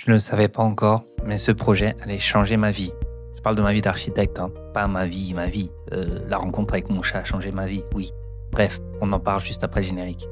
Je ne le savais pas encore, mais ce projet allait changer ma vie. Je parle de ma vie d'architecte, hein, pas ma vie. La rencontre avec mon chat a changé ma vie, oui. Bref, on en parle juste après le générique.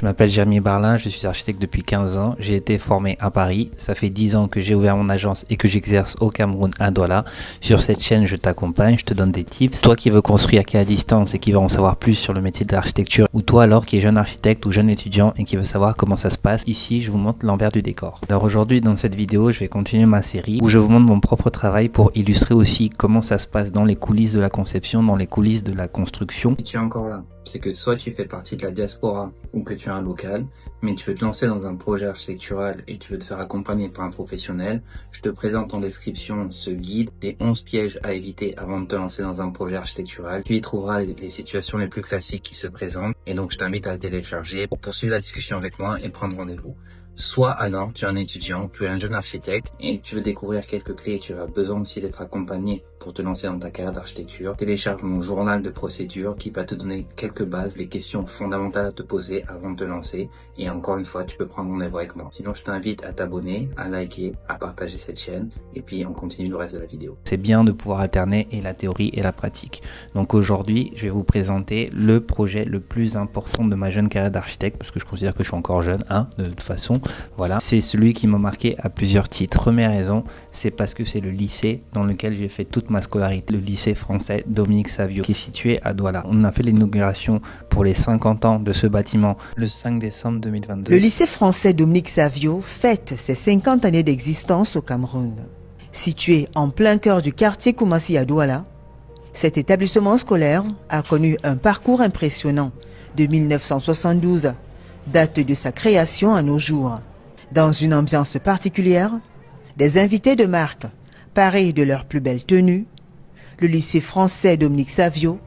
Je m'appelle Jérémy Barlin, je suis architecte depuis 15 ans. J'ai été formé à Paris. Ça fait 10 ans que j'ai ouvert mon agence et que j'exerce au Cameroun à Douala. Sur cette chaîne, je t'accompagne, je te donne des tips. Toi qui veux construire qui est à distance et qui veut en savoir plus sur le métier de l'architecture, ou toi alors qui est jeune architecte ou jeune étudiant et qui veut savoir comment ça se passe, ici je vous montre l'envers du décor. Alors aujourd'hui dans cette vidéo, je vais continuer ma série où je vous montre mon propre travail pour illustrer aussi comment ça se passe dans les coulisses de la conception, dans les coulisses de la construction. Si tu es encore là, c'est que soit tu fais partie de la diaspora ou que tu es un local, mais tu veux te lancer dans un projet architectural et tu veux te faire accompagner par un professionnel, je te présente en description ce guide des 11 pièges à éviter avant de te lancer dans un projet architectural. Tu y trouveras les situations les plus classiques qui se présentent et donc je t'invite à le télécharger pour poursuivre la discussion avec moi et prendre rendez-vous. Soit alors tu es un étudiant, tu es un jeune architecte et tu veux découvrir quelques clés et tu as besoin aussi d'être accompagné pour te lancer dans ta carrière d'architecture. Télécharge mon journal de procédure qui va te donner quelques bases, les questions fondamentales à te poser avant de te lancer. Et encore une fois, tu peux prendre rendez-vous avec moi. Sinon, je t'invite à t'abonner, à liker, à partager cette chaîne et puis on continue le reste de la vidéo. C'est bien de pouvoir alterner et la théorie et la pratique. Donc aujourd'hui, je vais vous présenter le projet le plus important de ma jeune carrière d'architecte parce que je considère que je suis encore jeune, hein, de toute façon. Voilà, c'est celui qui m'a marqué à plusieurs titres. Première raison, c'est parce que c'est le lycée dans lequel j'ai fait toute ma scolarité, le lycée français Dominique Savio, qui est situé à Douala. On a fait l'inauguration pour les 50 ans de ce bâtiment le 5 décembre 2022. Le lycée français Dominique Savio fête ses 50 années d'existence au Cameroun. Situé en plein cœur du quartier Koumassi à Douala, cet établissement scolaire a connu un parcours impressionnant de 1972, date de sa création à nos jours. Dans une ambiance particulière, des invités de marque, parés de leur plus belle tenue, le lycée français Dominique Savio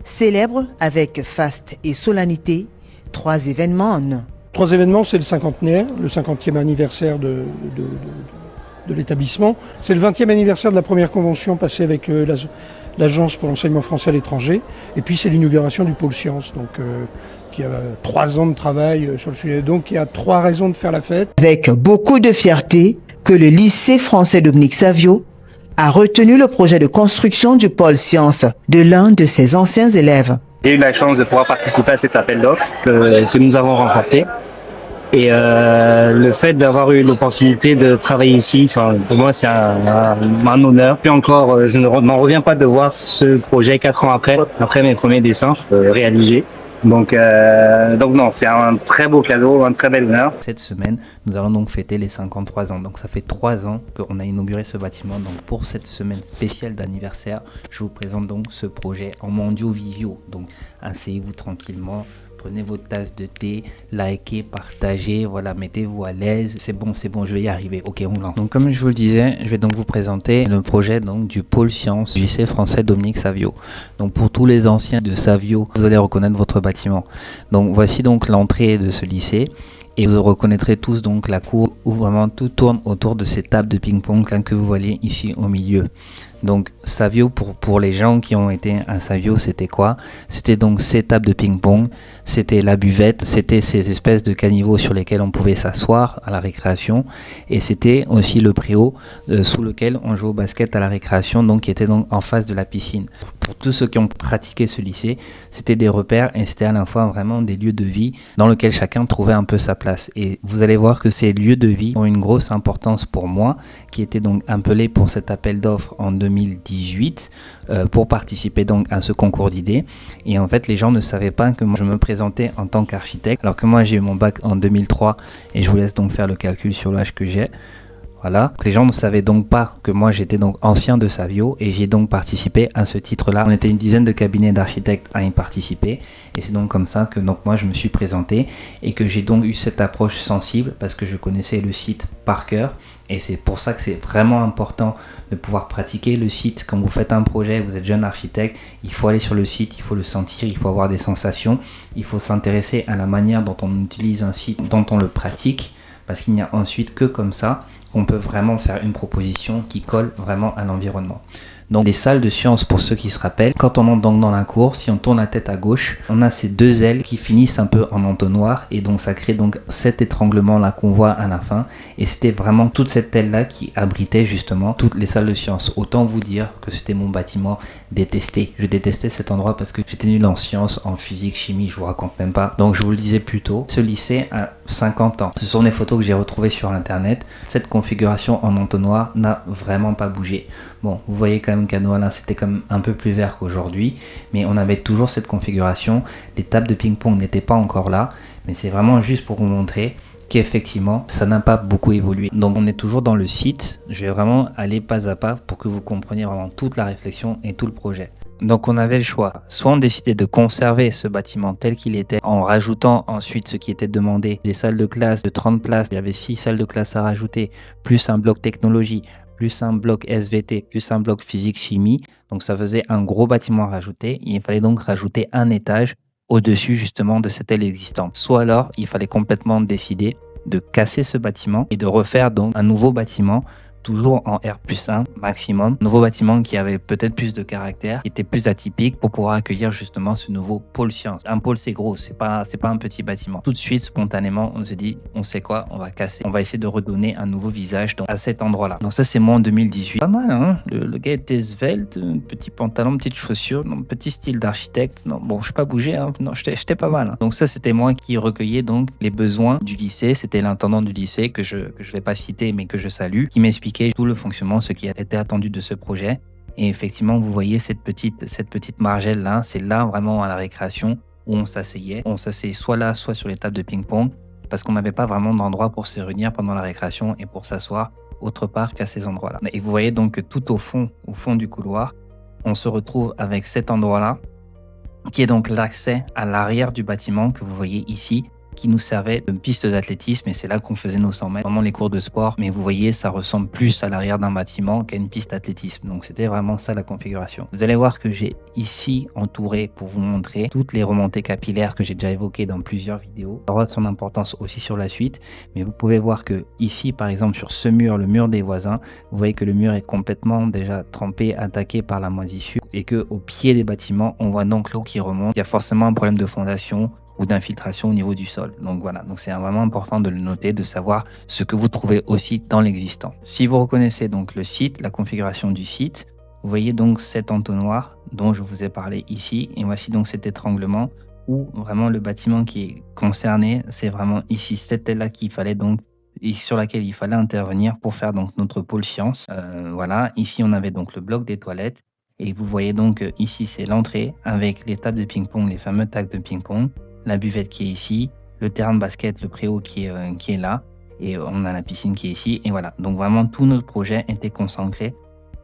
célèbre avec faste et solennité 3 événements en un. 3 événements, c'est le cinquantenaire, le 50e anniversaire de l'établissement. C'est le 20e anniversaire de la première convention passée avec l'Agence pour l'enseignement français à l'étranger. Et puis c'est l'inauguration du pôle sciences, donc qui a 3 ans de travail sur le sujet. Donc il y a 3 raisons de faire la fête. Avec beaucoup de fierté que le lycée français Dominique Savio a retenu le projet de construction du pôle sciences de l'un de ses anciens élèves. J'ai eu la chance de pouvoir participer à cet appel d'offres que nous avons remporté. Et le fait d'avoir eu l'opportunité de travailler ici, enfin, pour moi c'est un honneur. Puis encore, je ne m'en reviens pas de voir ce projet 4 ans après mes premiers dessins réalisés. Donc non, c'est un très beau cadeau, un très bel honneur. Cette semaine, nous allons donc fêter les 53 ans. Donc ça fait 3 ans qu'on a inauguré ce bâtiment. Donc pour cette semaine spéciale d'anniversaire, je vous présente donc ce projet en mondio-visio. Donc asseyez-vous tranquillement. Prenez votre tasse de thé, likez, partagez, voilà, mettez-vous à l'aise. C'est bon, je vais y arriver. Ok, on lance. Donc, comme je vous le disais, je vais donc vous présenter le projet donc du pôle sciences du lycée français Dominique Savio. Donc, pour tous les anciens de Savio, vous allez reconnaître votre bâtiment. Donc, voici donc l'entrée de ce lycée. Et vous reconnaîtrez tous donc la cour où vraiment tout tourne autour de ces tables de ping-pong que vous voyez ici au milieu. Donc Savio, pour les gens qui ont été à Savio, c'était quoi? C'était donc ces tables de ping-pong, c'était la buvette, c'était ces espèces de caniveaux sur lesquels on pouvait s'asseoir à la récréation, et c'était aussi le préau sous lequel on jouait au basket à la récréation, donc qui était donc en face de la piscine. Pour tous ceux qui ont pratiqué ce lycée, c'était des repères et c'était à la fois vraiment des lieux de vie dans lesquels chacun trouvait un peu sa place. Et vous allez voir que ces lieux de vie ont une grosse importance pour moi, qui était donc appelé pour cet appel d'offres en 2018 pour participer donc à ce concours d'idées. Et en fait, les gens ne savaient pas que moi, je me présentais en tant qu'architecte, alors que moi j'ai eu mon bac en 2003 et je vous laisse donc faire le calcul sur l'âge que j'ai. Voilà. Les gens ne savaient donc pas que moi j'étais donc ancien de Savio et j'ai donc participé à ce titre-là. On était une dizaine de cabinets d'architectes à y participer et c'est donc comme ça que donc moi je me suis présenté et que j'ai donc eu cette approche sensible parce que je connaissais le site par cœur. Et c'est pour ça que c'est vraiment important de pouvoir pratiquer le site. Quand vous faites un projet, vous êtes jeune architecte, il faut aller sur le site, il faut le sentir, il faut avoir des sensations, il faut s'intéresser à la manière dont on utilise un site, dont on le pratique, parce qu'il n'y a ensuite que comme ça qu'on peut vraiment faire une proposition qui colle vraiment à l'environnement. Donc les salles de sciences, pour ceux qui se rappellent, quand on entre donc dans la cour, si on tourne la tête à gauche, on a ces deux ailes qui finissent un peu en entonnoir et donc ça crée donc cet étranglement là qu'on voit à la fin et c'était vraiment toute cette aile là qui abritait justement toutes les salles de sciences. Autant vous dire que c'était mon bâtiment détesté. Je détestais cet endroit parce que j'étais nul en sciences, en physique, chimie, je vous raconte même pas. Donc je vous le disais plus tôt, ce lycée a 50 ans. Ce sont des photos que j'ai retrouvées sur internet. Cette configuration en entonnoir n'a vraiment pas bougé. Bon, vous voyez quand même qu'à Douala, c'était quand même un peu plus vert qu'aujourd'hui, mais on avait toujours cette configuration. Les tables de ping-pong n'étaient pas encore là, mais c'est vraiment juste pour vous montrer qu'effectivement, ça n'a pas beaucoup évolué. Donc on est toujours dans le site. Je vais vraiment aller pas à pas pour que vous compreniez vraiment toute la réflexion et tout le projet. Donc on avait le choix, soit on décidait de conserver ce bâtiment tel qu'il était en rajoutant ensuite ce qui était demandé, des salles de classe de 30 places, il y avait 6 salles de classe à rajouter, plus un bloc technologie, plus un bloc SVT, plus un bloc physique-chimie. Donc ça faisait un gros bâtiment à rajouter. Il fallait donc rajouter un étage au-dessus justement de cette aile existante. Soit alors, il fallait complètement décider de casser ce bâtiment et de refaire donc un nouveau bâtiment toujours en R+1 maximum. Nouveau bâtiment qui avait peut-être plus de caractère, qui était plus atypique pour pouvoir accueillir justement ce nouveau pôle science. Un pôle c'est gros, c'est pas un petit bâtiment. Tout de suite, spontanément, on se dit, on sait quoi, on va casser. On va essayer de redonner un nouveau visage donc, à cet endroit-là. Donc ça c'est moi en 2018. Pas mal, hein. Le gars était svelte, petit pantalon, petite chaussure, petit style d'architecte. Non, bon, je suis pas bougé, hein. Non, j'étais pas mal. Hein. Donc ça c'était moi qui recueillais donc les besoins du lycée. C'était l'intendant du lycée que je vais pas citer mais que je salue, qui m'expliquait tout le fonctionnement, ce qui a été attendu de ce projet. Et effectivement, vous voyez cette petite margelle là, c'est là vraiment à la récréation où on s'asseyait. On s'asseyait soit là, soit sur les tables de ping-pong parce qu'on n'avait pas vraiment d'endroit pour se réunir pendant la récréation et pour s'asseoir autre part qu'à ces endroits-là. Et vous voyez donc que tout au fond du couloir, on se retrouve avec cet endroit-là qui est donc l'accès à l'arrière du bâtiment que vous voyez ici, qui nous servait de piste d'athlétisme et c'est là qu'on faisait nos 100 mètres, vraiment les cours de sport. Mais vous voyez, ça ressemble plus à l'arrière d'un bâtiment qu'à une piste d'athlétisme. Donc c'était vraiment ça la configuration. Vous allez voir que j'ai ici entouré pour vous montrer toutes les remontées capillaires que j'ai déjà évoquées dans plusieurs vidéos. Ça aura son importance aussi sur la suite, mais vous pouvez voir que ici, par exemple, sur ce mur, le mur des voisins, vous voyez que le mur est complètement déjà trempé, attaqué par la moisissure et que au pied des bâtiments, on voit donc l'eau qui remonte. Il y a forcément un problème de fondation ou d'infiltration au niveau du sol. Donc voilà, donc c'est vraiment important de le noter, de savoir ce que vous trouvez aussi dans l'existant. Si vous reconnaissez donc le site, la configuration du site, vous voyez donc cet entonnoir dont je vous ai parlé ici, et voici donc cet étranglement où vraiment le bâtiment qui est concerné, c'est vraiment ici, cette aile-là qu'il fallait donc et sur laquelle il fallait intervenir pour faire donc notre pôle science. Voilà, ici on avait donc le bloc des toilettes, et vous voyez donc ici c'est l'entrée avec les tables de ping-pong, les fameux tables de ping-pong, la buvette qui est ici, le terrain de basket, le préau qui est là, et on a la piscine qui est ici, et voilà. Donc vraiment tout notre projet était concentré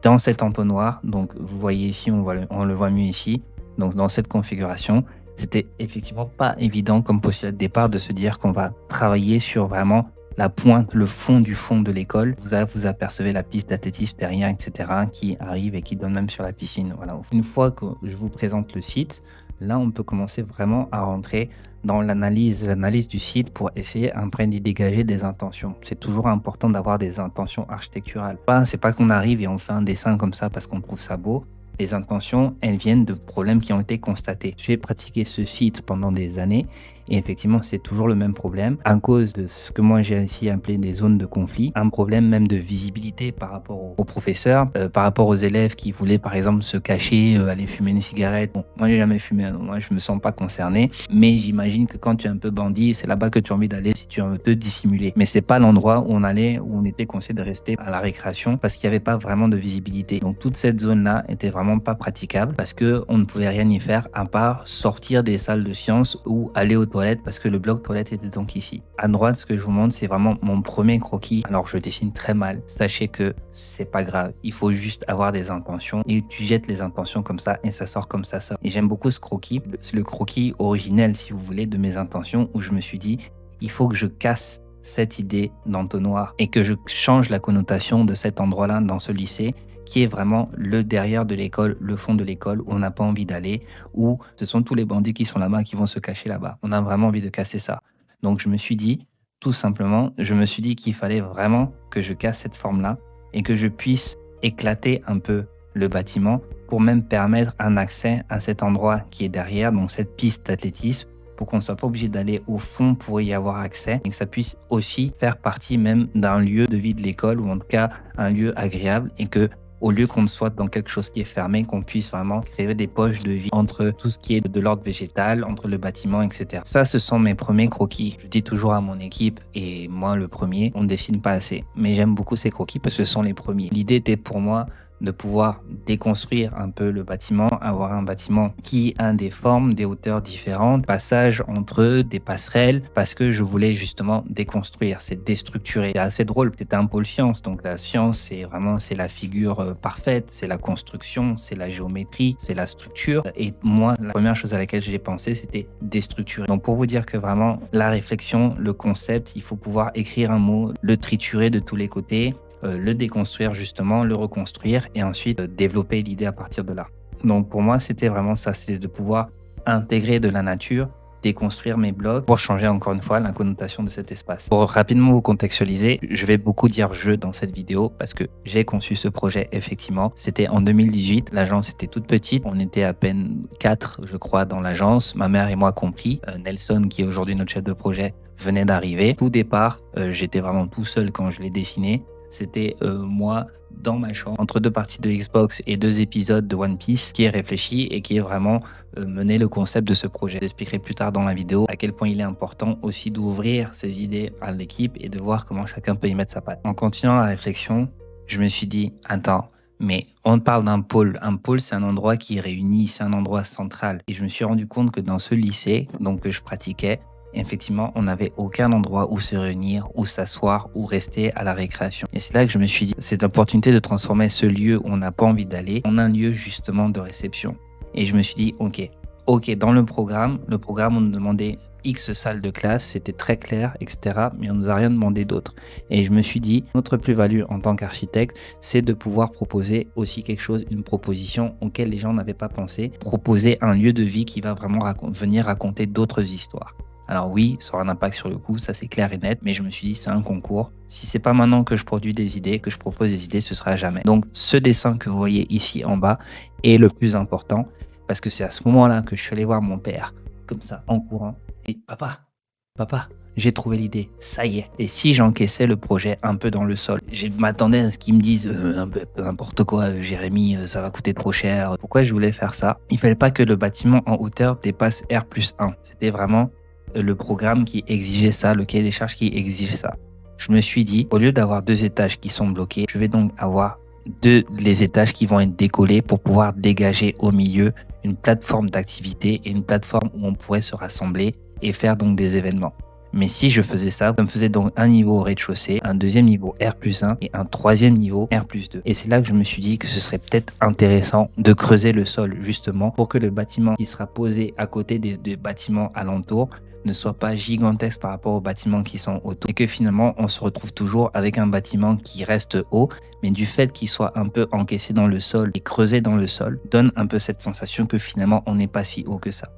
dans cet entonnoir. Donc vous voyez ici, on le voit mieux ici. Donc dans cette configuration, c'était effectivement pas évident comme postulat de départ de se dire qu'on va travailler sur vraiment la pointe, le fond du fond de l'école. Vous apercevez la piste d'athlétisme derrière, etc., qui arrive et qui donne même sur la piscine. Voilà. Une fois que je vous présente le site, là, on peut commencer vraiment à rentrer dans l'analyse du site pour essayer après d'y dégager des intentions. C'est toujours important d'avoir des intentions architecturales. C'est pas qu'on arrive et on fait un dessin comme ça parce qu'on trouve ça beau. Les intentions, elles viennent de problèmes qui ont été constatés. J'ai pratiqué ce site pendant des années et effectivement, c'est toujours le même problème à cause de ce que moi j'ai ici appelé des zones de conflit. Un problème même de visibilité par rapport aux professeurs, par rapport aux élèves qui voulaient par exemple se cacher, aller fumer une cigarette. Bon, moi j'ai jamais fumé, donc moi je me sens pas concerné, mais j'imagine que quand tu es un peu bandit, c'est là-bas que tu as envie d'aller si tu veux te dissimuler. Mais c'est pas l'endroit où on allait, où on était conseillé de rester à la récréation parce qu'il n'y avait pas vraiment de visibilité. Donc toute cette zone-là était vraiment pas praticable parce que on ne pouvait rien y faire à part sortir des salles de sciences ou aller aux toilettes toilette parce que le bloc toilette était donc ici. À droite, ce que je vous montre, c'est vraiment mon premier croquis. Alors, je dessine très mal. Sachez que c'est pas grave. Il faut juste avoir des intentions et tu jettes les intentions comme ça et ça sort comme ça sort. Et j'aime beaucoup ce croquis. C'est le croquis originel, si vous voulez, de mes intentions où je me suis dit, il faut que je casse cette idée d'entonnoir et que je change la connotation de cet endroit-là dans ce lycée qui est vraiment le derrière de l'école, le fond de l'école où on n'a pas envie d'aller, où ce sont tous les bandits qui sont là-bas qui vont se cacher là-bas. On a vraiment envie de casser ça. Donc je me suis dit, tout simplement, je me suis dit qu'il fallait vraiment que je casse cette forme-là et que je puisse éclater un peu le bâtiment pour même permettre un accès à cet endroit qui est derrière, donc cette piste d'athlétisme, pour qu'on ne soit pas obligé d'aller au fond pour y avoir accès et que ça puisse aussi faire partie même d'un lieu de vie de l'école ou en tout cas un lieu agréable et que au lieu qu'on soit dans quelque chose qui est fermé, qu'on puisse vraiment créer des poches de vie entre tout ce qui est de l'ordre végétal, entre le bâtiment, etc. Ça, ce sont mes premiers croquis. Je dis toujours à mon équipe, et moi le premier, on ne dessine pas assez. Mais j'aime beaucoup ces croquis parce que ce sont les premiers. L'idée était pour moi de pouvoir déconstruire un peu le bâtiment, avoir un bâtiment qui a des formes, des hauteurs différentes, passage entre eux, des passerelles, parce que je voulais justement déconstruire, c'est déstructurer. C'est assez drôle, c'était un pôle science, donc la science c'est la figure parfaite, c'est la construction, c'est la géométrie, c'est la structure. Et moi, la première chose à laquelle j'ai pensé, c'était déstructurer. Donc pour vous dire que vraiment, la réflexion, le concept, il faut pouvoir écrire un mot, le triturer de tous les côtés, le déconstruire justement, le reconstruire et ensuite développer l'idée à partir de là. Donc pour moi, c'était vraiment ça, c'est de pouvoir intégrer de la nature, déconstruire mes blocs pour changer encore une fois la connotation de cet espace. Pour rapidement vous contextualiser, je vais beaucoup dire je dans cette vidéo parce que j'ai conçu ce projet effectivement. C'était en 2018, l'agence était toute petite, on était à peine 4 je crois dans l'agence, ma mère et moi compris. Nelson qui est aujourd'hui notre chef de projet venait d'arriver. Tout départ, j'étais vraiment tout seul quand je l'ai dessiné. C'était moi dans ma chambre, entre deux parties de Xbox et 2 épisodes de One Piece, qui est réfléchi et qui est vraiment mené le concept de ce projet. J'expliquerai plus tard dans la vidéo à quel point il est important aussi d'ouvrir ses idées à l'équipe et de voir comment chacun peut y mettre sa patte. En continuant la réflexion, je me suis dit, attends, mais on parle d'un pôle. Un pôle, c'est un endroit qui réunit, c'est un endroit central. Et je me suis rendu compte que dans ce lycée, donc que je pratiquais, effectivement, on n'avait aucun endroit où se réunir, où s'asseoir, où rester à la récréation. Et c'est là que je me suis dit, cette opportunité de transformer ce lieu où on n'a pas envie d'aller en un lieu justement de réception. Et je me suis dit, ok, dans le programme, on nous demandait X salles de classe, c'était très clair, etc. Mais on nous a rien demandé d'autre. Et je me suis dit, notre plus-value en tant qu'architecte, c'est de pouvoir proposer aussi quelque chose, une proposition auquel les gens n'avaient pas pensé, proposer un lieu de vie qui va vraiment venir raconter d'autres histoires. Alors oui, ça aura un impact sur le coup, ça c'est clair et net, mais je me suis dit c'est un concours. Si c'est pas maintenant que je produis des idées, que je propose des idées, ce sera jamais. Donc ce dessin que vous voyez ici en bas est le plus important parce que c'est à ce moment-là que je suis allé voir mon père, comme ça, en courant. Et papa, j'ai trouvé l'idée, ça y est. Et si j'encaissais le projet un peu dans le sol, je m'attendais à ce qu'ils me disent un peu n'importe quoi, Jérémy, ça va coûter trop cher. Pourquoi je voulais faire ça? Il fallait pas que le bâtiment en hauteur dépasse R+1. C'était vraiment le programme qui exigeait ça, le cahier des charges qui exigeait ça. Je me suis dit, au lieu d'avoir 2 étages qui sont bloqués, je vais donc avoir les étages qui vont être décollés pour pouvoir dégager au milieu une plateforme d'activité et une plateforme où on pourrait se rassembler et faire donc des événements. Mais si je faisais ça me faisait donc un niveau au rez-de-chaussée, un deuxième niveau R+1 et un troisième niveau R+2. Et c'est là que je me suis dit que ce serait peut-être intéressant de creuser le sol justement pour que le bâtiment qui sera posé à côté des bâtiments alentours ne soit pas gigantesque par rapport aux bâtiments qui sont autour et que finalement on se retrouve toujours avec un bâtiment qui reste haut mais du fait qu'il soit un peu encaissé dans le sol et creusé dans le sol donne un peu cette sensation que finalement on n'est pas si haut que ça.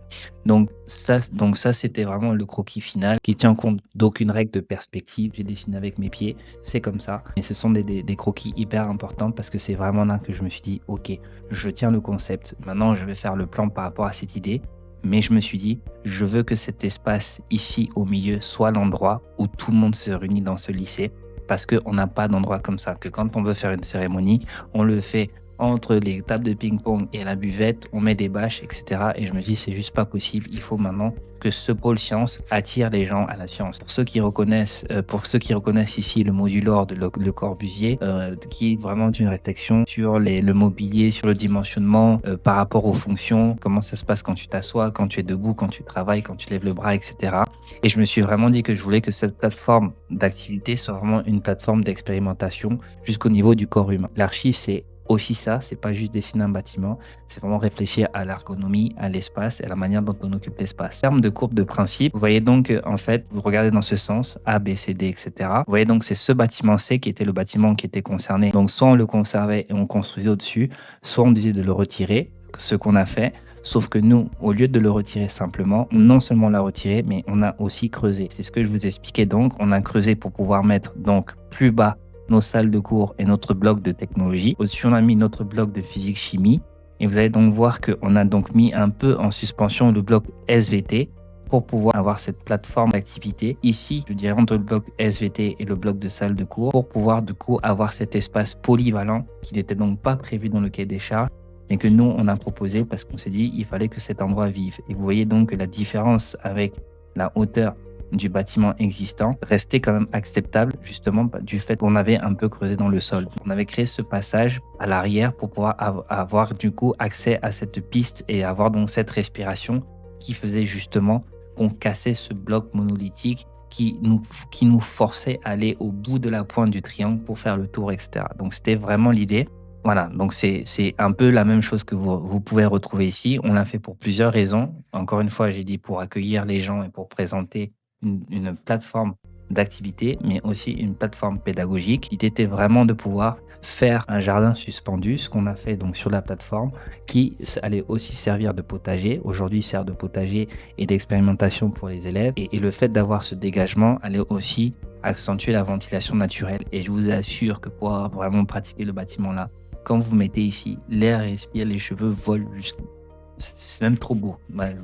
Donc ça c'était vraiment le croquis final qui tient compte d'aucune règle de perspective. J'ai dessiné avec mes pieds, c'est comme ça. Et ce sont des croquis hyper importants parce que c'est vraiment là que je me suis dit ok, je tiens le concept, maintenant je vais faire le plan par rapport à cette idée. Mais je me suis dit, je veux que cet espace ici au milieu soit l'endroit où tout le monde se réunit dans ce lycée parce qu'on n'a pas d'endroit comme ça, que quand on veut faire une cérémonie, on le fait entre les tables de ping-pong et la buvette, on met des bâches, etc. Et je me dis, c'est juste pas possible. Il faut maintenant que ce pôle science attire les gens à la science. Pour ceux qui reconnaissent ici le module OR de Le Corbusier, qui est vraiment une réflexion sur le mobilier, sur le dimensionnement par rapport aux fonctions, comment ça se passe quand tu t'assois, quand tu es debout, quand tu travailles, quand tu lèves le bras, etc. Et je me suis vraiment dit que je voulais que cette plateforme d'activité soit vraiment une plateforme d'expérimentation jusqu'au niveau du corps humain. L'archi, c'est aussi ça, c'est pas juste dessiner un bâtiment, c'est vraiment réfléchir à l'ergonomie, à l'espace et à la manière dont on occupe l'espace. En termes de courbe de principe, vous voyez donc en fait, vous regardez dans ce sens, A, B, C, D, etc. Vous voyez donc c'est ce bâtiment C qui était le bâtiment qui était concerné. Donc soit on le conservait et on construisait au-dessus, soit on disait de le retirer, ce qu'on a fait. Sauf que nous, au lieu de le retirer simplement, non seulement l'a retiré, mais on a aussi creusé. C'est ce que je vous expliquais donc. On a creusé pour pouvoir mettre donc plus bas nos salles de cours et notre bloc de technologie. Au-dessus, on a mis notre bloc de physique-chimie. Et vous allez donc voir qu'on a donc mis un peu en suspension le bloc SVT pour pouvoir avoir cette plateforme d'activité. Ici, je dirais entre le bloc SVT et le bloc de salle de cours pour pouvoir du coup avoir cet espace polyvalent qui n'était donc pas prévu dans le cahier des charges et que nous, on a proposé parce qu'on s'est dit il fallait que cet endroit vive. Et vous voyez donc que la différence avec la hauteur du bâtiment existant restait quand même acceptable justement du fait qu'on avait un peu creusé dans le sol. On avait créé ce passage à l'arrière pour pouvoir avoir du coup accès à cette piste et avoir donc cette respiration qui faisait justement qu'on cassait ce bloc monolithique qui nous forçait à aller au bout de la pointe du triangle pour faire le tour, etc. Donc c'était vraiment l'idée. Voilà, donc c'est un peu la même chose que vous pouvez retrouver ici. On l'a fait pour plusieurs raisons. Encore une fois, j'ai dit pour accueillir les gens et pour présenter une plateforme d'activité, mais aussi une plateforme pédagogique. L'idée était vraiment de pouvoir faire un jardin suspendu, ce qu'on a fait donc sur la plateforme, qui allait aussi servir de potager. Aujourd'hui, il sert de potager et d'expérimentation pour les élèves. Et le fait d'avoir ce dégagement allait aussi accentuer la ventilation naturelle. Et je vous assure que pour vraiment pratiquer le bâtiment là, quand vous mettez ici, l'air respire, les cheveux volent jusqu'au... C'est même trop beau.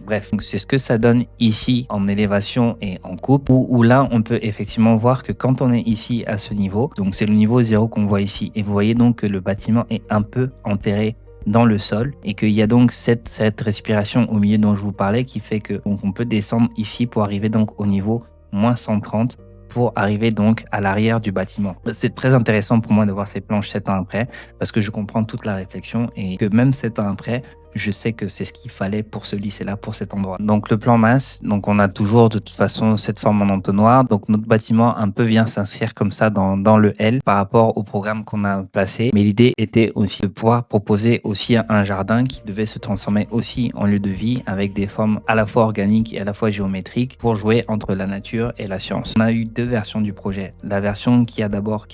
Bref, donc c'est ce que ça donne ici en élévation et en coupe, où là, on peut effectivement voir que quand on est ici à ce niveau, donc c'est le niveau 0 qu'on voit ici, et vous voyez donc que le bâtiment est un peu enterré dans le sol et qu'il y a donc cette respiration au milieu dont je vous parlais qui fait que donc on peut descendre ici pour arriver donc au niveau moins 130 pour arriver donc à l'arrière du bâtiment. C'est très intéressant pour moi de voir ces planches 7 ans après parce que je comprends toute la réflexion et que même 7 ans après, je sais que c'est ce qu'il fallait pour ce lycée-là, pour cet endroit. Donc le plan masse, donc on a toujours de toute façon cette forme en entonnoir. Donc notre bâtiment un peu vient s'inscrire comme ça dans le L par rapport au programme qu'on a placé. Mais l'idée était aussi de pouvoir proposer aussi un jardin qui devait se transformer aussi en lieu de vie avec des formes à la fois organiques et à la fois géométriques pour jouer entre la nature et la science. On a eu 2 versions du projet. La version qui a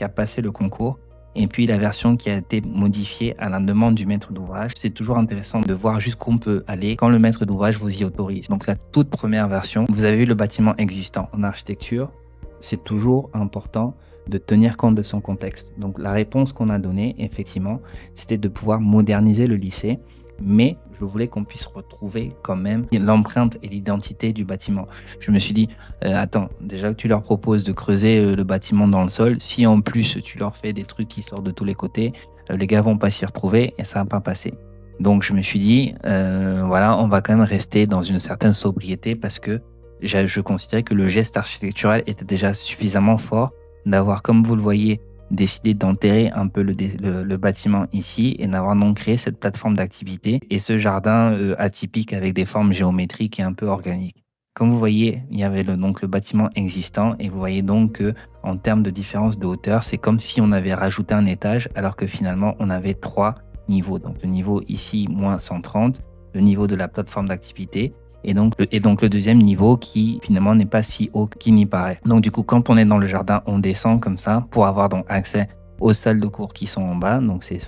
passé le concours et puis la version qui a été modifiée à la demande du maître d'ouvrage. C'est toujours intéressant de voir jusqu'où on peut aller quand le maître d'ouvrage vous y autorise. Donc la toute première version, vous avez eu le bâtiment existant. En architecture, c'est toujours important de tenir compte de son contexte. Donc la réponse qu'on a donnée, effectivement, c'était de pouvoir moderniser le lycée, mais je voulais qu'on puisse retrouver quand même l'empreinte et l'identité du bâtiment. Je me suis dit, attends, déjà que tu leur proposes de creuser le bâtiment dans le sol, si en plus tu leur fais des trucs qui sortent de tous les côtés, les gars vont pas s'y retrouver et ça va pas passer. Donc je me suis dit, voilà, on va quand même rester dans une certaine sobriété parce que je considérais que le geste architectural était déjà suffisamment fort d'avoir, comme vous le voyez, décidé d'enterrer un peu le bâtiment ici et d'avoir donc créé cette plateforme d'activité et ce jardin atypique avec des formes géométriques et un peu organiques. Comme vous voyez, il y avait donc le bâtiment existant et vous voyez donc que en termes de différence de hauteur, c'est comme si on avait rajouté un étage alors que finalement on avait 3 niveaux. Donc le niveau ici moins 130, le niveau de la plateforme d'activité et donc le deuxième niveau qui finalement n'est pas si haut qu'il n'y paraît. Donc du coup, quand on est dans le jardin, on descend comme ça pour avoir donc accès aux salles de cours qui sont en bas. Donc c'est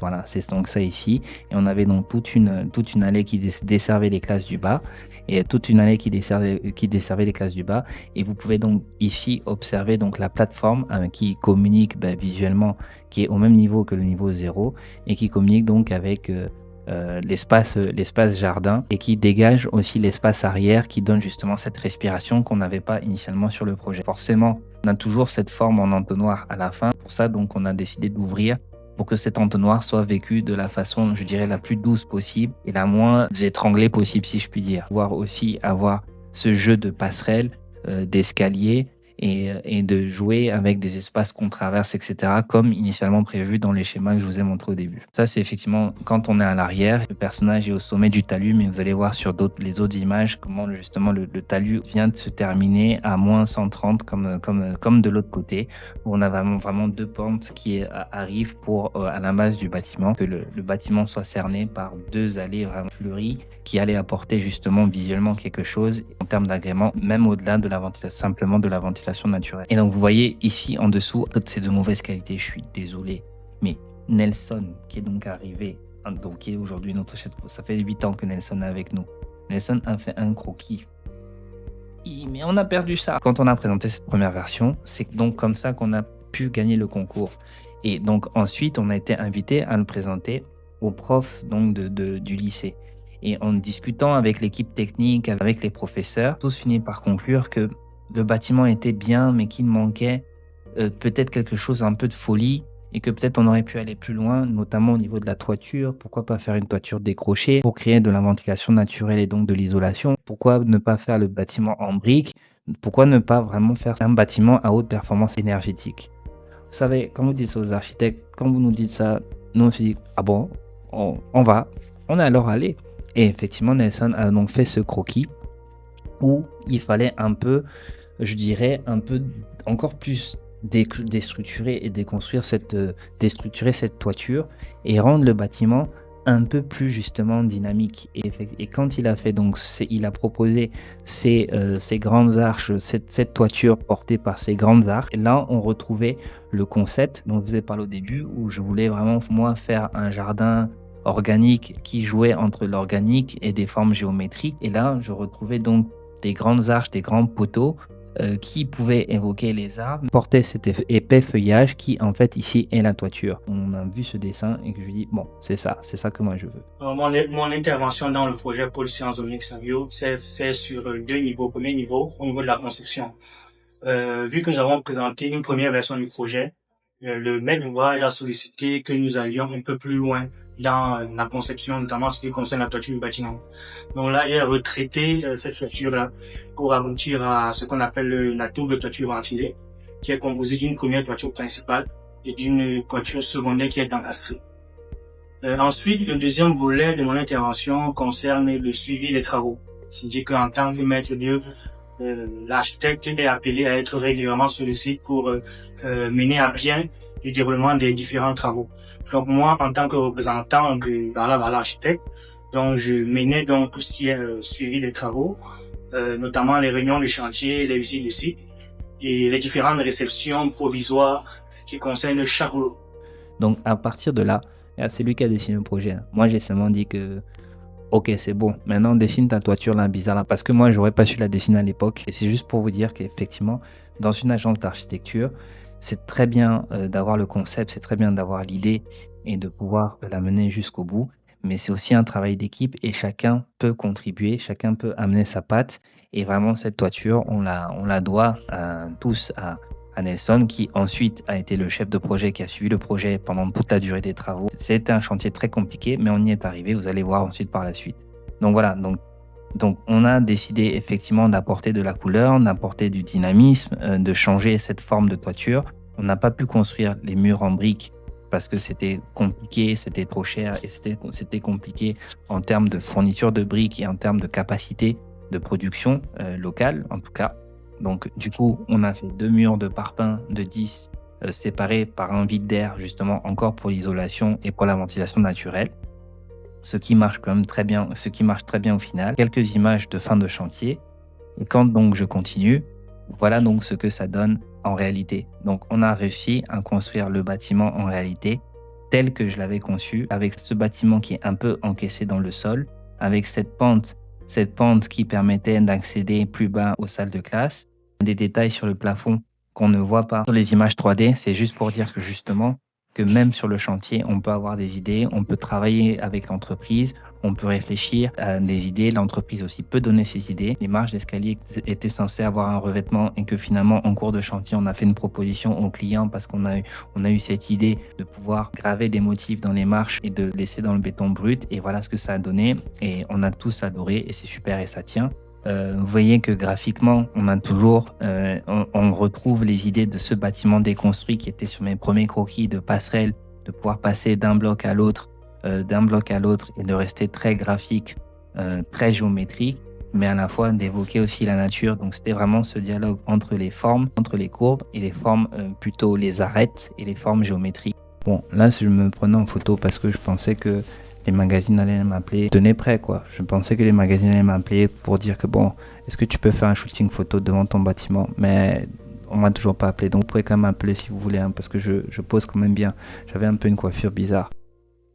donc ça ici. Et on avait donc toute une allée qui desservait les classes du bas et toute une allée qui desservait les classes du bas. Et vous pouvez donc ici observer donc la plateforme qui communique visuellement, qui est au même niveau que le niveau 0 et qui communique donc avec l'espace jardin et qui dégage aussi l'espace arrière qui donne justement cette respiration qu'on n'avait pas initialement sur le projet. Forcément, on a toujours cette forme en entonnoir à la fin. Pour ça, donc, on a décidé d'ouvrir pour que cet entonnoir soit vécu de la façon, je dirais, la plus douce possible et la moins étranglée possible, si je puis dire. Pouvoir aussi avoir ce jeu de passerelles, d'escaliers et de jouer avec des espaces qu'on traverse, etc., comme initialement prévu dans les schémas que je vous ai montrés au début. Ça, c'est effectivement quand on est à l'arrière, le personnage est au sommet du talus, mais vous allez voir sur les autres images comment justement le talus vient de se terminer à moins 130 comme de l'autre côté, où on a vraiment deux pentes qui arrivent à la base du bâtiment, que le bâtiment soit cerné par deux allées vraiment fleuries qui allaient apporter justement visuellement quelque chose en termes d'agrément, même au-delà de la ventilation, simplement de la ventilation naturelle. Et donc vous voyez ici en dessous, toutes ces de mauvaise qualité, je suis désolé, mais Nelson qui est donc arrivé, donc qui est aujourd'hui notre chef, ça fait 8 ans que Nelson est avec nous. Nelson a fait un croquis. Mais on a perdu ça. Quand on a présenté cette première version, c'est donc comme ça qu'on a pu gagner le concours. Et donc ensuite, on a été invité à le présenter aux profs donc du lycée. Et en discutant avec l'équipe technique, avec les professeurs, tous finissent par conclure que le bâtiment était bien, mais qu'il manquait peut-être quelque chose, un peu de folie, et que peut-être on aurait pu aller plus loin, notamment au niveau de la toiture. Pourquoi pas faire une toiture décrochée pour créer de la ventilation naturelle et donc de l'isolation? Pourquoi ne pas faire le bâtiment en briques? Pourquoi ne pas vraiment faire un bâtiment à haute performance énergétique? Vous savez, quand vous dites ça aux architectes, quand vous nous dites ça, nous on se dit, ah bon, on est alors allé. Et effectivement, Nelson a donc fait ce croquis où il fallait un peu, je dirais, un peu encore plus déstructurer et déconstruire déstructurer cette toiture et rendre le bâtiment un peu plus justement dynamique. Et quand il a fait donc, il a proposé ces grandes arches, cette toiture portée par ces grandes arches. Et là, on retrouvait le concept dont je vous ai parlé au début, où je voulais vraiment moi faire un jardin organique qui jouait entre l'organique et des formes géométriques. Et là, je retrouvais donc des grandes arches, des grands poteaux qui pouvaient évoquer les arbres, portaient cet épais feuillage qui, en fait, ici est la toiture. On a vu ce dessin et que je dis, bon, c'est ça que moi je veux. Mon intervention dans le projet Pôle Sciences Onyx Savio s'est fait sur deux niveaux. Premier niveau, au niveau de la conception. Vu que nous avons présenté une première version du projet, le maître d'ouvrage a sollicité que nous allions un peu plus loin dans la conception, notamment ce qui concerne la toiture du bâtiment. Donc là, il a retraité cette structure-là pour aboutir à ce qu'on appelle la double toiture ventilée, qui est composée d'une première toiture principale et d'une toiture secondaire qui est encastrée. Ensuite, le deuxième volet de mon intervention concerne le suivi des travaux. C'est-à-dire qu'en tant que maître d'œuvre, l'architecte est appelé à être régulièrement sur le site pour mener à bien le déroulement des différents travaux. Donc moi, en tant que représentant de l'architecte, donc je menais donc tout ce qui est suivi des travaux, notamment les réunions de chantier, les visites de site et les différentes réceptions provisoires qui concernent chaque lot. Donc à partir de là, c'est lui qui a dessiné le projet. Moi, j'ai seulement dit que ok, c'est bon. Maintenant, dessine ta toiture là, bizarre là, parce que moi, j'aurais pas su la dessiner à l'époque. Et c'est juste pour vous dire qu'effectivement, dans une agence d'architecture, c'est très bien d'avoir le concept, c'est très bien d'avoir l'idée et de pouvoir la mener jusqu'au bout. Mais c'est aussi un travail d'équipe et chacun peut contribuer, chacun peut amener sa patte. Et vraiment, cette toiture, on la doit tous à Nelson, qui ensuite a été le chef de projet, qui a suivi le projet pendant toute la durée des travaux. C'était un chantier très compliqué, mais on y est arrivé. Vous allez voir ensuite par la suite. Donc voilà, donc on a décidé effectivement d'apporter de la couleur, d'apporter du dynamisme, de changer cette forme de toiture. On n'a pas pu construire les murs en briques parce que c'était compliqué, c'était trop cher et c'était compliqué en termes de fourniture de briques et en termes de capacité de production locale en tout cas. Donc du coup, on a fait 2 murs de parpaing de 10 séparés par un vide d'air justement encore pour l'isolation et pour la ventilation naturelle. Ce qui marche quand même très bien, ce qui marche très bien au final. Quelques images de fin de chantier. Et quand donc je continue, voilà donc ce que ça donne en réalité. Donc on a réussi à construire le bâtiment en réalité tel que je l'avais conçu, avec ce bâtiment qui est un peu encaissé dans le sol, avec cette pente qui permettait d'accéder plus bas aux salles de classe. Des détails sur le plafond qu'on ne voit pas sur les images 3D, c'est juste pour dire que justement, que même sur le chantier, on peut avoir des idées, on peut travailler avec l'entreprise, on peut réfléchir à des idées, l'entreprise aussi peut donner ses idées. Les marches d'escalier étaient censées avoir un revêtement et que finalement, en cours de chantier, on a fait une proposition au client parce qu'on a eu cette idée de pouvoir graver des motifs dans les marches et de laisser dans le béton brut. Et voilà ce que ça a donné. Et on a tous adoré et c'est super et ça tient. Vous voyez que graphiquement, on a toujours, on retrouve les idées de ce bâtiment déconstruit qui était sur mes premiers croquis de passerelle, de pouvoir passer d'un bloc à l'autre et de rester très graphique, très géométrique, mais à la fois d'évoquer aussi la nature. Donc c'était vraiment ce dialogue entre les formes, entre les courbes et les formes plutôt les arêtes et les formes géométriques. Bon, là, je me prenais en photo parce que je pensais que les magazines allaient m'appeler. Tenez prêt, quoi. Je pensais que les magazines allaient m'appeler pour dire que bon, est-ce que tu peux faire un shooting photo devant ton bâtiment? Mais on m'a toujours pas appelé. Donc vous pouvez quand même m'appeler si vous voulez, hein, parce que je pose quand même bien. J'avais un peu une coiffure bizarre.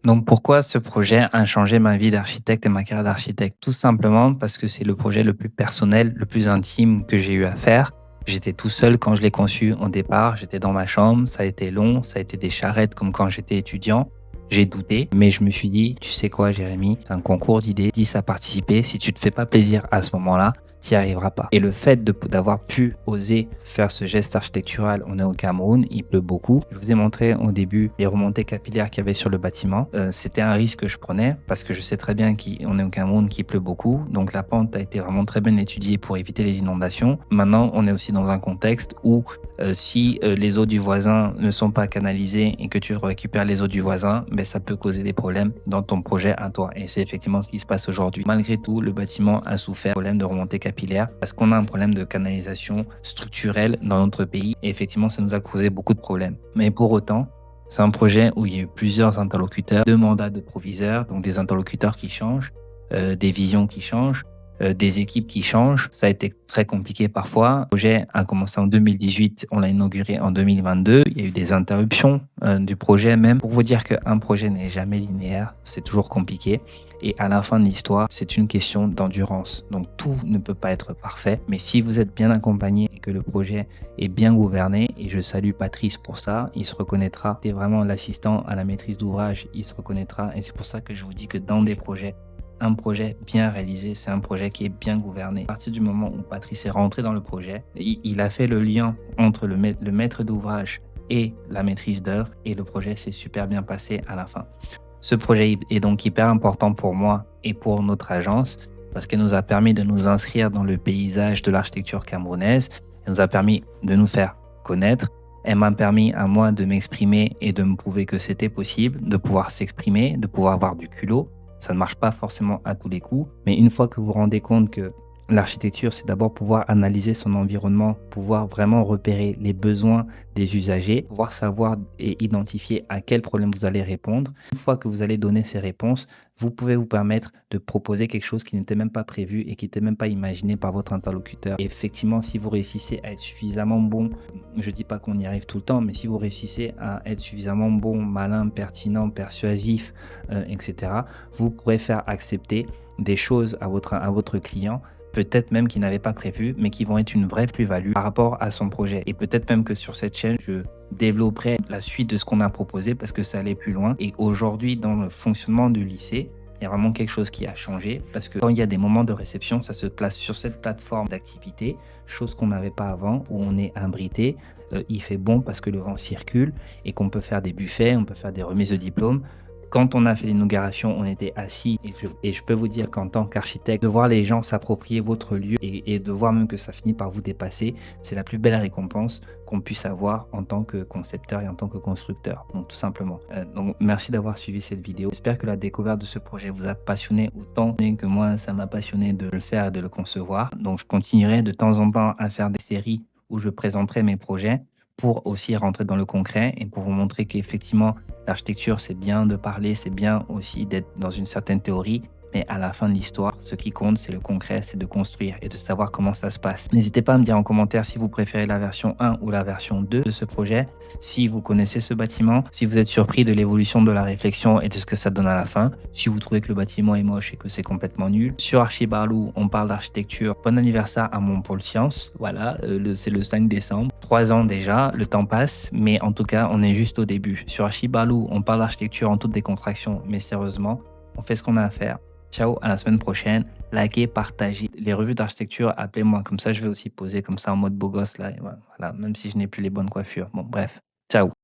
Donc pourquoi ce projet a changé ma vie d'architecte et ma carrière d'architecte? Tout simplement parce que c'est le projet le plus personnel, le plus intime que j'ai eu à faire. J'étais tout seul quand je l'ai conçu au départ. J'étais dans ma chambre. Ça a été long. Ça a été des charrettes comme quand j'étais étudiant. J'ai douté, mais je me suis dit, tu sais quoi, Jérémy, c'est un concours d'idées, 10 à participer. Si tu te fais pas plaisir à ce moment-là, tu n'y arriveras pas. Et le fait d'avoir pu oser faire ce geste architectural, on est au Cameroun, il pleut beaucoup. Je vous ai montré au début les remontées capillaires qu'il y avait sur le bâtiment. C'était un risque que je prenais parce que je sais très bien qu'on est au Cameroun, qu'il pleut beaucoup. Donc la pente a été vraiment très bien étudiée pour éviter les inondations. Maintenant, on est aussi dans un contexte où si les eaux du voisin ne sont pas canalisées et que tu récupères les eaux du voisin, ben, ça peut causer des problèmes dans ton projet à toi. Et c'est effectivement ce qui se passe aujourd'hui. Malgré tout, le bâtiment a souffert d'un problème de remontée capillaire parce qu'on a un problème de canalisation structurelle dans notre pays. Et effectivement, ça nous a causé beaucoup de problèmes. Mais pour autant, c'est un projet où il y a eu plusieurs interlocuteurs, 2 mandats de proviseurs, donc des interlocuteurs qui changent, des visions qui changent, des équipes qui changent. Ça a été très compliqué parfois. Le projet a commencé en 2018, on l'a inauguré en 2022. Il y a eu des interruptions du projet même. Pour vous dire qu'un projet n'est jamais linéaire, c'est toujours compliqué. Et à la fin de l'histoire, c'est une question d'endurance. Donc tout ne peut pas être parfait. Mais si vous êtes bien accompagné et que le projet est bien gouverné, et je salue Patrice pour ça, il se reconnaîtra. C'est vraiment l'assistant à la maîtrise d'ouvrage, il se reconnaîtra. Et c'est pour ça que je vous dis que dans des projets, un projet bien réalisé, c'est un projet qui est bien gouverné. À partir du moment où Patrice est rentré dans le projet, il a fait le lien entre le maître d'ouvrage et la maîtrise d'œuvre et le projet s'est super bien passé à la fin. Ce projet est donc hyper important pour moi et pour notre agence parce qu'elle nous a permis de nous inscrire dans le paysage de l'architecture camerounaise. Elle nous a permis de nous faire connaître. Elle m'a permis à moi de m'exprimer et de me prouver que c'était possible, de pouvoir s'exprimer, de pouvoir avoir du culot. Ça ne marche pas forcément à tous les coups, mais une fois que vous vous rendez compte que l'architecture, c'est d'abord pouvoir analyser son environnement, pouvoir vraiment repérer les besoins des usagers, pouvoir savoir et identifier à quel problème vous allez répondre. Une fois que vous allez donner ces réponses, vous pouvez vous permettre de proposer quelque chose qui n'était même pas prévu et qui n'était même pas imaginé par votre interlocuteur. Et effectivement, si vous réussissez à être suffisamment bon, je ne dis pas qu'on y arrive tout le temps, mais si vous réussissez à être suffisamment bon, malin, pertinent, persuasif, etc., vous pourrez faire accepter des choses à votre client, peut-être même qu'il n'avait pas prévu, mais qui vont être une vraie plus-value par rapport à son projet. Et peut-être même que sur cette chaîne, je développerai la suite de ce qu'on a proposé parce que ça allait plus loin. Et aujourd'hui, dans le fonctionnement du lycée, il y a vraiment quelque chose qui a changé parce que quand il y a des moments de réception, ça se place sur cette plateforme d'activité, chose qu'on n'avait pas avant, où on est abrité. Il fait bon parce que le vent circule et qu'on peut faire des buffets, on peut faire des remises de diplômes. Quand on a fait l'inauguration, on était assis et je peux vous dire qu'en tant qu'architecte, de voir les gens s'approprier votre lieu et de voir même que ça finit par vous dépasser, c'est la plus belle récompense qu'on puisse avoir en tant que concepteur et en tant que constructeur, donc tout simplement. Donc merci d'avoir suivi cette vidéo. J'espère que la découverte de ce projet vous a passionné autant que moi, ça m'a passionné de le faire et de le concevoir. Donc je continuerai de temps en temps à faire des séries où je présenterai mes projets pour aussi rentrer dans le concret et pour vous montrer qu'effectivement, l'architecture, c'est bien de parler, c'est bien aussi d'être dans une certaine théorie, Mais à la fin de l'histoire, ce qui compte, c'est le concret, c'est de construire et de savoir comment ça se passe. N'hésitez pas à me dire en commentaire si vous préférez la version 1 ou la version 2 de ce projet, si vous connaissez ce bâtiment, si vous êtes surpris de l'évolution de la réflexion et de ce que ça donne à la fin, si vous trouvez que le bâtiment est moche et que c'est complètement nul. Sur Archibarlou, on parle d'architecture. Bon anniversaire à mon pôle science. Voilà, c'est le 5 décembre. 3 ans déjà, le temps passe, mais en tout cas, on est juste au début. Sur Archibarlou, on parle d'architecture en toute décontraction, mais sérieusement, on fait ce qu'on a à faire. Ciao, à la semaine prochaine. Likez, partagez. Les revues d'architecture, appelez-moi. Comme ça, je vais aussi poser comme ça en mode beau gosse là. Et voilà, même si je n'ai plus les bonnes coiffures. Bon, bref. Ciao.